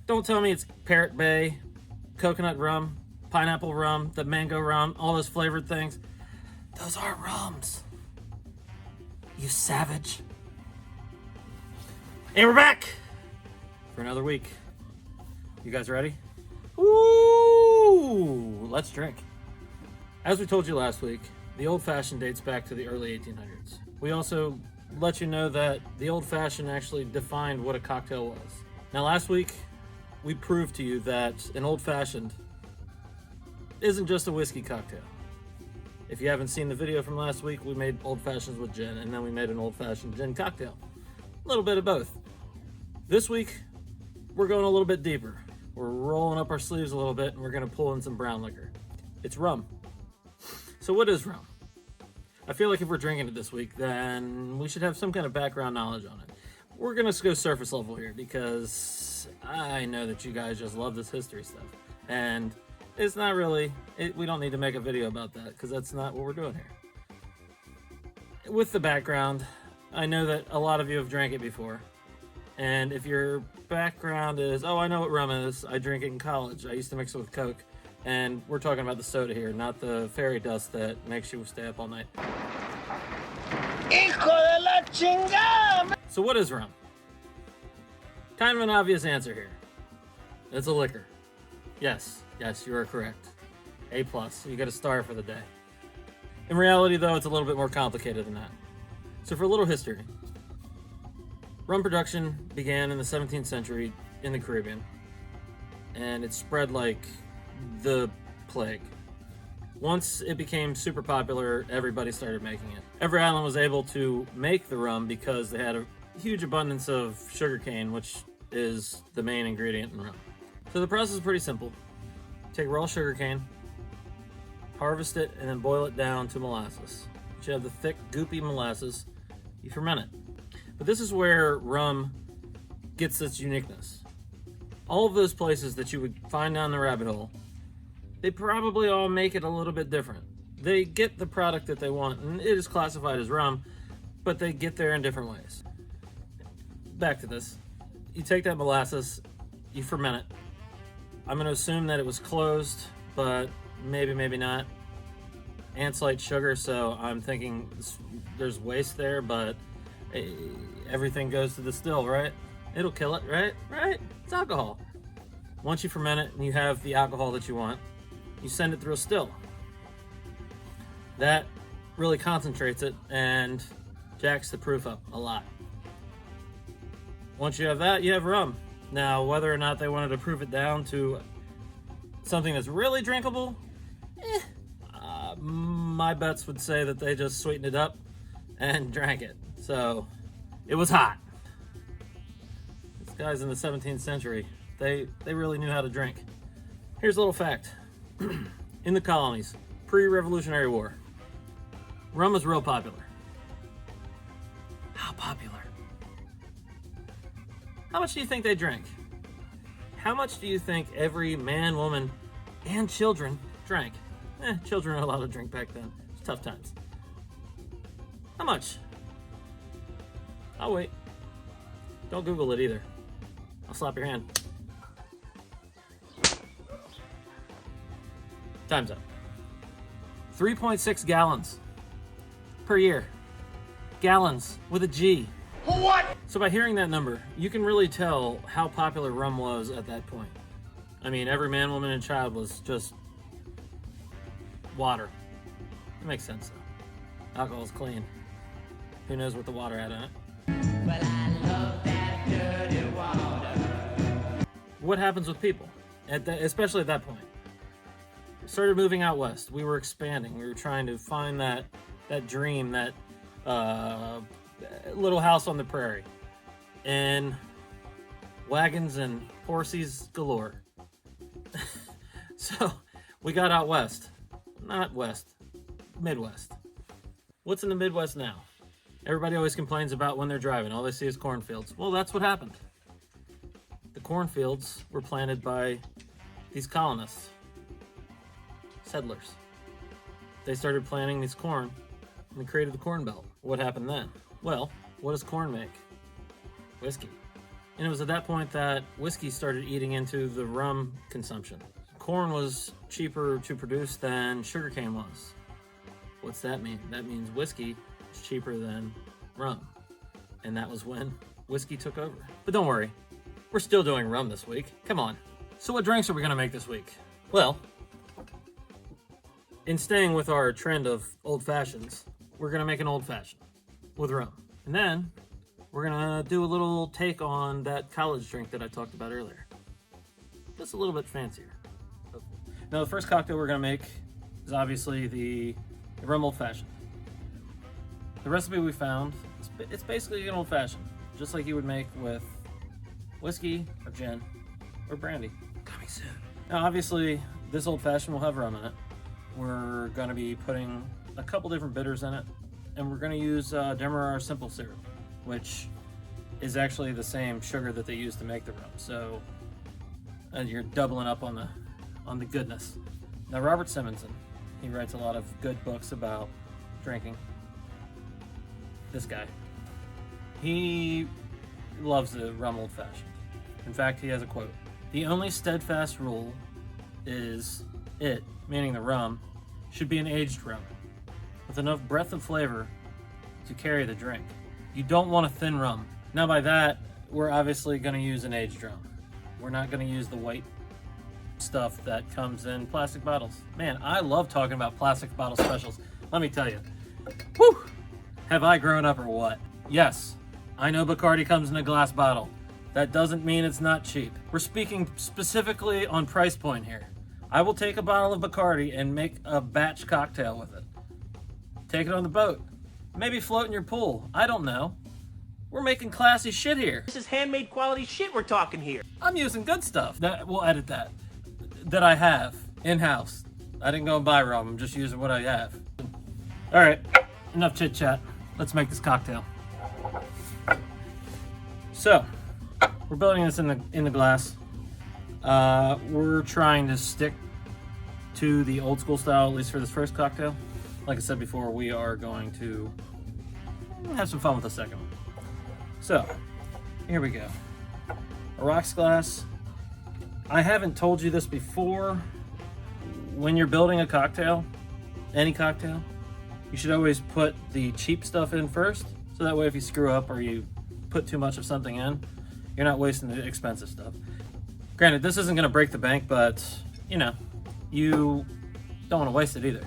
Don't tell me it's Parrot Bay, coconut rum, pineapple rum, the mango rum, all those flavored things. Those aren't rums. You savage. And we're back for another week. You guys ready? Ooh, let's drink. As we told you last week, the Old Fashioned dates back to the early 1800s. We also let you know that the Old Fashioned actually defined what a cocktail was. Now last week, we proved to you that an Old Fashioned isn't just a whiskey cocktail. If you haven't seen the video from last week, we made Old Fashions with gin, and then we made an Old Fashioned gin cocktail. A little bit of both. This week, we're going a little bit deeper. We're rolling up our sleeves a little bit, and we're going to pull in some brown liquor. It's rum. So what is rum? I feel like if we're drinking it this week, then we should have some kind of background knowledge on it. We're going to go surface level here because I know that you guys just love this history stuff. And it's not really, we don't need to make a video about that because that's not what we're doing here. With the background, I know that a lot of you have drank it before. And if your background is, oh, I know what rum is, I drink it in college, I used to mix it with Coke, and we're talking about the soda here, not the fairy dust that makes you stay up all night. Hijo de la chingada! So what is rum? Kind of an obvious answer here. It's a liquor. Yes, you are correct. A+, you get a star for the day. In reality, though, it's a little bit more complicated than that. So for a little history, rum production began in the 17th century in the Caribbean, and it spread like the plague. Once it became super popular, everybody started making it. Every island was able to make the rum because they had a huge abundance of sugarcane, which is the main ingredient in rum. So the process is pretty simple. Take raw sugarcane, harvest it, and then boil it down to molasses. You have the thick, goopy molasses. You ferment it. But this is where rum gets its uniqueness. All of those places that you would find down the rabbit hole, they probably all make it a little bit different. They get the product that they want, and it is classified as rum, but they get there in different ways. Back to this. You take that molasses, you ferment it. I'm going to assume that it was closed, but maybe not. Ants like sugar, so I'm thinking there's waste there, but everything goes to the still, right? It'll kill it, right? It's alcohol. Once you ferment it and you have the alcohol that you want, you send it through a still. That really concentrates it and jacks the proof up a lot. Once you have that, you have rum. Now, whether or not they wanted to proof it down to something that's really drinkable, my bets would say that they just sweetened it up and drank it. So, it was hot. These guys in the 17th century, they really knew how to drink. Here's a little fact. In the colonies, pre-Revolutionary War, rum was real popular. How popular? How much do you think they drank? How much do you think every man, woman, and children drank? Children were allowed to drink back then. It's tough times. How much? I'll wait. Don't Google it either. I'll slap your hand. Time's up. 3.6 gallons per year. Gallons with a G. What? So by hearing that number, you can really tell how popular rum was at that point. I mean, every man, woman, and child was just water. It makes sense, though. Alcohol's clean. Who knows what the water had in it? Well, I love that dirty water. What happens with people, especially at that point? Started moving out west. We were expanding. We were trying to find that dream, that little house on the prairie, and wagons and horses galore. So we got out west. Not west, Midwest. What's in the Midwest now? Everybody always complains about when they're driving. All they see is cornfields. Well, that's what happened. The cornfields were planted by these colonists, settlers. They started planting these corn, and they created the Corn Belt. What happened then? Well, what does corn make? Whiskey. And it was at that point that whiskey started eating into the rum consumption. Corn was cheaper to produce than sugarcane was. What's that mean? That means whiskey is cheaper than rum. And that was when whiskey took over. But don't worry, we're still doing rum this week. Come on. So what drinks are we gonna make this week? Well, in staying with our trend of old fashions, we're gonna make an old fashioned with rum. And then we're gonna do a little take on that college drink that I talked about earlier. Just a little bit fancier. Now the first cocktail we're gonna make is obviously the Rum Old Fashioned. The recipe we found, it's basically an old fashioned, just like you would make with whiskey or gin or brandy. Coming soon. Now obviously this old fashioned will have rum in it. We're gonna be putting a couple different bitters in it, and we're gonna use Demerara simple syrup, which is actually the same sugar that they use to make the rum. So you're doubling up on the goodness. Now Robert Simonson, he writes a lot of good books about drinking. This guy, he loves the Rum Old Fashioned. In fact, he has a quote: "The only steadfast rule is it," meaning the rum, "should be an aged rum with enough breadth of flavor to carry the drink. You don't want a thin rum." Now by that, we're obviously going to use an aged rum. We're not going to use the white stuff that comes in plastic bottles. Man, I love talking about plastic bottle specials. Let me tell you. Whew! Have I grown up or what? Yes, I know Bacardi comes in a glass bottle. That doesn't mean it's not cheap. We're speaking specifically on price point here. I will take a bottle of Bacardi and make a batch cocktail with it. Take it on the boat. Maybe float in your pool. I don't know. We're making classy shit here. This is handmade quality shit we're talking here. I'm using good stuff. We'll edit that. That I have in-house. I didn't go and buy rum. I'm just using what I have. All right, enough chit chat. Let's make this cocktail. So, we're building this in the glass. We're trying to stick to the old school style, at least for this first cocktail. Like I said before, we are going to have some fun with the second one. So, here we go. A rocks glass. I haven't told you this before. When you're building a cocktail, any cocktail, you should always put the cheap stuff in first. So that way if you screw up or you put too much of something in, you're not wasting the expensive stuff. Granted, this isn't gonna break the bank, but you know, you don't wanna waste it either.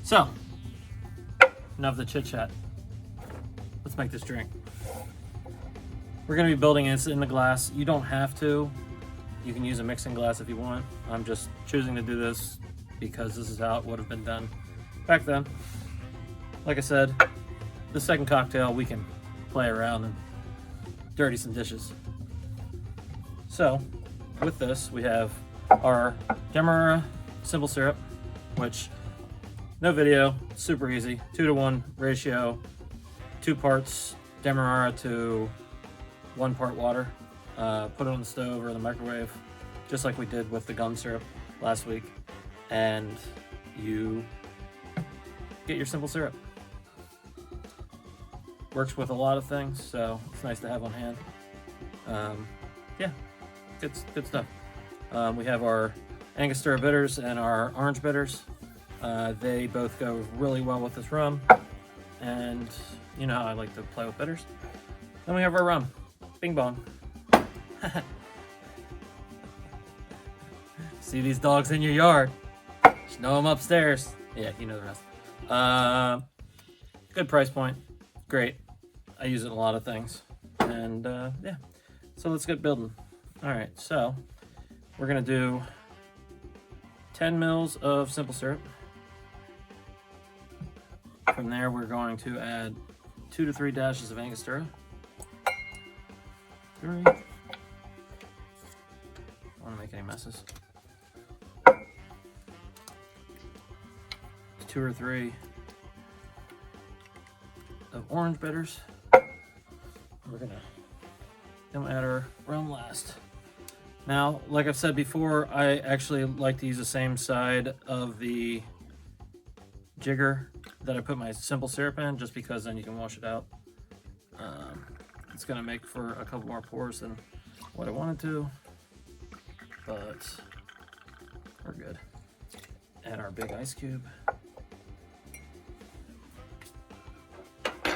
So, enough of the chit chat. Let's make this drink. We're gonna be building this in the glass. You don't have to. You can use a mixing glass if you want. I'm just choosing to do this because this is how it would have been done back then. Like I said, the second cocktail, we can play around and dirty some dishes. So, with this, we have our Demerara simple syrup, which, no video, super easy, 2-to-1 ratio, 2 parts Demerara to 1 part water. Put it on the stove or the microwave, just like we did with the gum syrup last week, and you get your simple syrup. Works with a lot of things, so it's nice to have on hand. Yeah, good stuff. We have our Angostura bitters and our orange bitters. They both go really well with this rum, and you know how I like to play with bitters. Then we have our rum. Bing bong. See these dogs in your yard? Just know them upstairs. Yeah, you know the rest. Good price point. Great. I use it in a lot of things. And yeah, so let's get building. All right, so we're gonna do 10 mils of simple syrup. From there, we're going to add 2 to 3 dashes of Angostura. 3. Don't want to make any messes. 2 or 3 of orange bitters. We're gonna then add our rum last. Now, like I've said before, I actually like to use the same side of the jigger that I put my simple syrup in, just because then you can wash it out. It's gonna make for a couple more pours than what I wanted to, but we're good. Add our big ice cube. So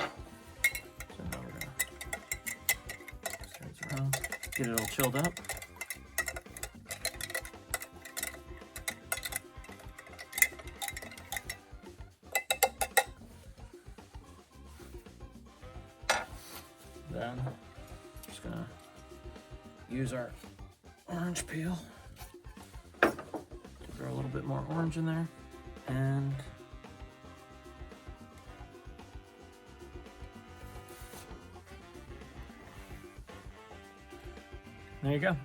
now we're gonna stir this around, get it all chilled up. Then just gonna use our orange peel to throw a little bit more orange in there, and there you go.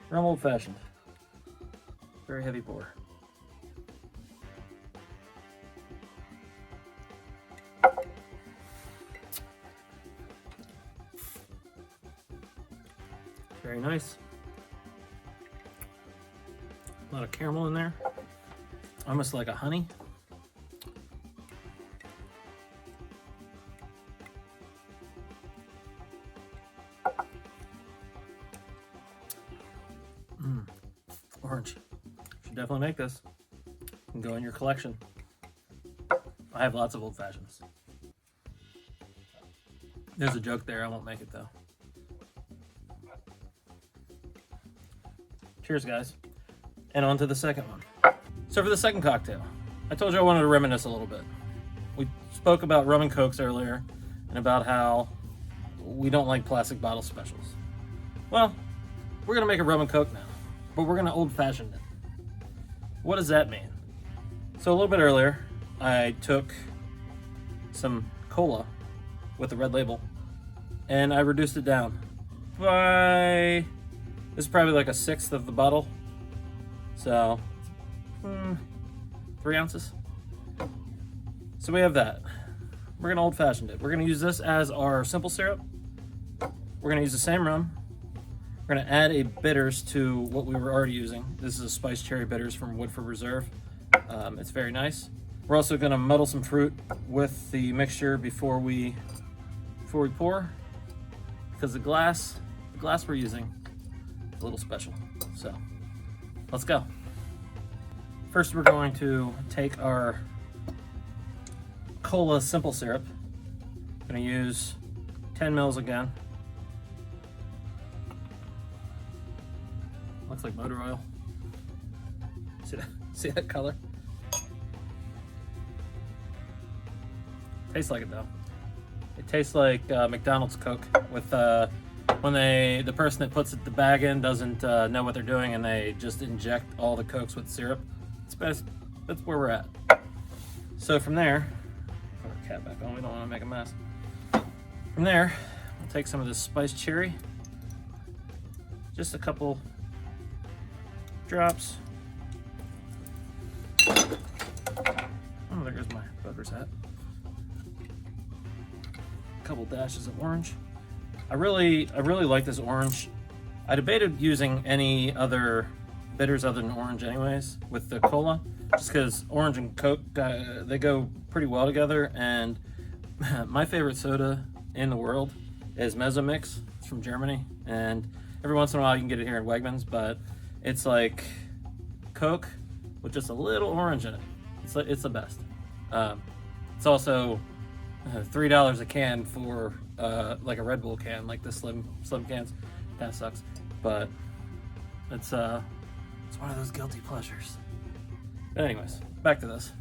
Rum Old Fashioned. Very heavy pour. Very nice. A lot of caramel in there. Almost like a honey. Orange. Should definitely make this. Can go in your collection. I have lots of old fashions. There's a joke there, I won't make it though. Cheers, guys. And on to the second one. So for the second cocktail, I told you I wanted to reminisce a little bit. We spoke about rum and cokes earlier and about how we don't like plastic bottle specials. Well, we're gonna make a rum and coke now, but we're gonna old fashioned it. What does that mean? So a little bit earlier, I took some cola with the red label and I reduced it down by, this is probably like a sixth of the bottle. So, 3 ounces. So we have that. We're gonna old fashioned it. We're gonna use this as our simple syrup. We're gonna use the same rum. We're gonna add a bitters to what we were already using. This is a spiced cherry bitters from Woodford Reserve. It's very nice. We're also gonna muddle some fruit with the mixture before we pour, because the glass we're using is a little special. So let's go. First, we're going to take our cola simple syrup. I'm gonna use 10 mils again. Looks like motor oil. See that color? Tastes like it though. It tastes like McDonald's Coke with when the person that puts the bag in doesn't know what they're doing and they just inject all the Cokes with syrup. It's best. That's where we're at. So from there, put our cap back on. We don't want to make a mess. From there, we'll take some of this spiced cherry. Just a couple drops. Oh, there goes my bugger's hat. A couple dashes of orange. I really like this orange. I debated using any other bitters other than orange anyways with the cola, just because orange and Coke, they go pretty well together. And my favorite soda in the world is Mezzo Mix. It's from Germany, and every once in a while you can get it here in Wegmans, but it's like Coke with just a little orange in it. It's the best. It's also $3 a can for like a Red Bull can, like the slim cans. Kind of sucks, but it's one of those guilty pleasures. But anyways, back to this.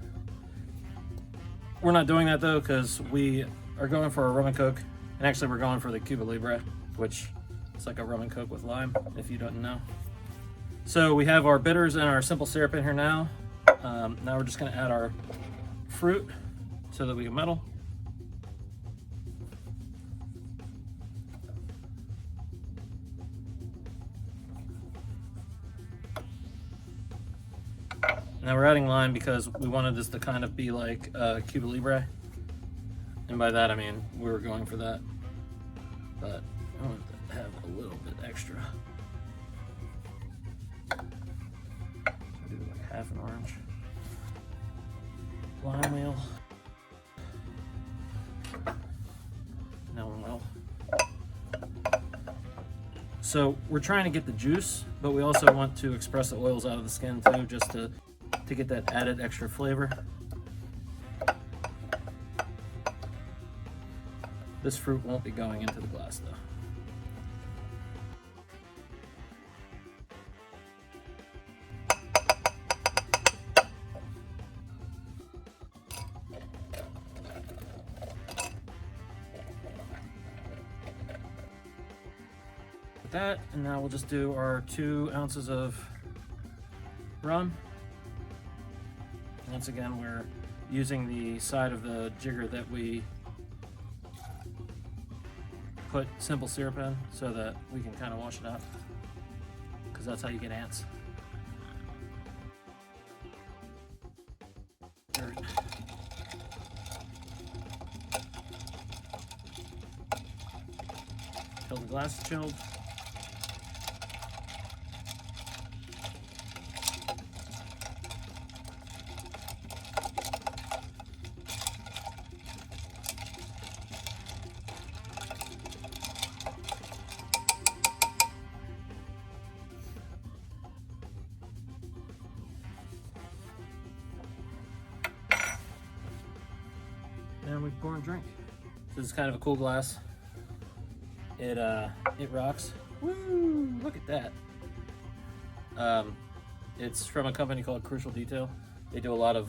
We're not doing that though, because we are going for a rum and coke, and actually we're going for the Cuba Libre, which is like a rum and coke with lime, if you don't know. So we have our bitters and our simple syrup in here now. Now we're just going to add our fruit so that we can muddle. Now we're adding lime because we wanted this to kind of be like Cuba Libre. And by that I mean we were going for that. But I want to have a little bit extra. So I do like half an orange. Lime wheel. Now one will. So we're trying to get the juice, but we also want to express the oils out of the skin too, just to get that added extra flavor. This fruit won't be going into the glass though. That, and now we'll just do our 2 ounces of rum. Once again, we're using the side of the jigger that we put simple syrup in so that we can kind of wash it out, because that's how you get ants. Dirt. Till the glass is chilled. And we pour and drink. This is kind of a cool glass. It rocks. Woo! Look at that. It's from a company called Crucial Detail. They do a lot of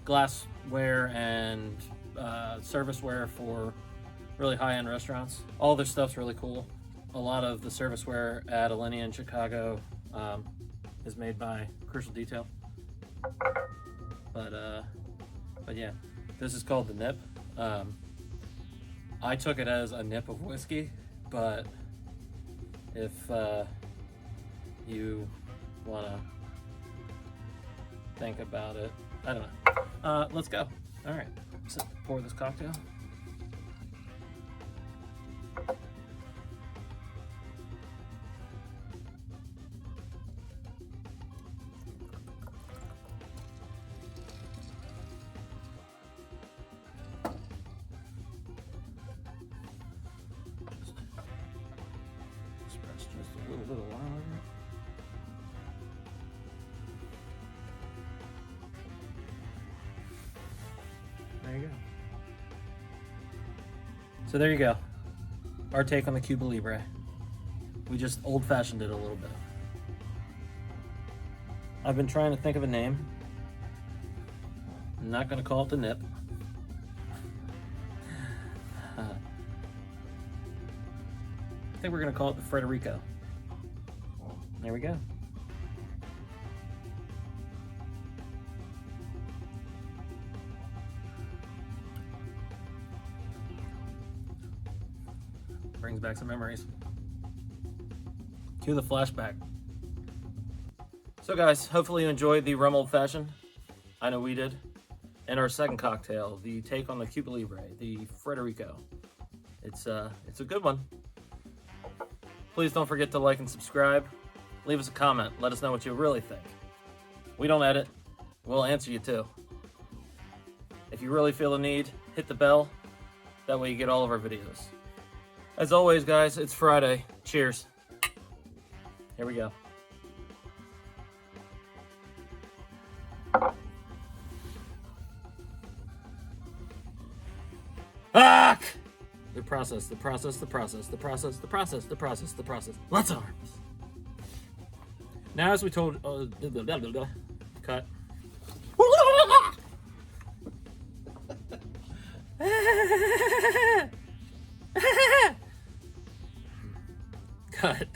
glassware and serviceware for really high-end restaurants. All their stuff's really cool. A lot of the serviceware at Alinea in Chicago is made by Crucial Detail. But yeah, this is called the Nip. I took it as a nip of whiskey, but if you want to think about it, I don't know. Let's go. All right, so pour this cocktail. Just a little bit of lime over it. There you go. So there you go. Our take on the Cuba Libre. We just old-fashioned it a little bit. I've been trying to think of a name. I'm not going to call it the Nip. I think we're going to call it the Frederico. There we go. Brings back some memories. Cue the flashback. So guys, hopefully you enjoyed the Rum Old Fashioned. I know we did. And our second cocktail, the take on the Cuba Libre, the Frederico. It's a good one. Please don't forget to like and subscribe. Leave us a comment. Let us know what you really think. We don't edit. We'll answer you too. If you really feel the need, hit the bell. That way you get all of our videos. As always, guys, it's Friday. Cheers. Here we go. Ah! The process. Lots of arms. Now, as we told, cut. Cut.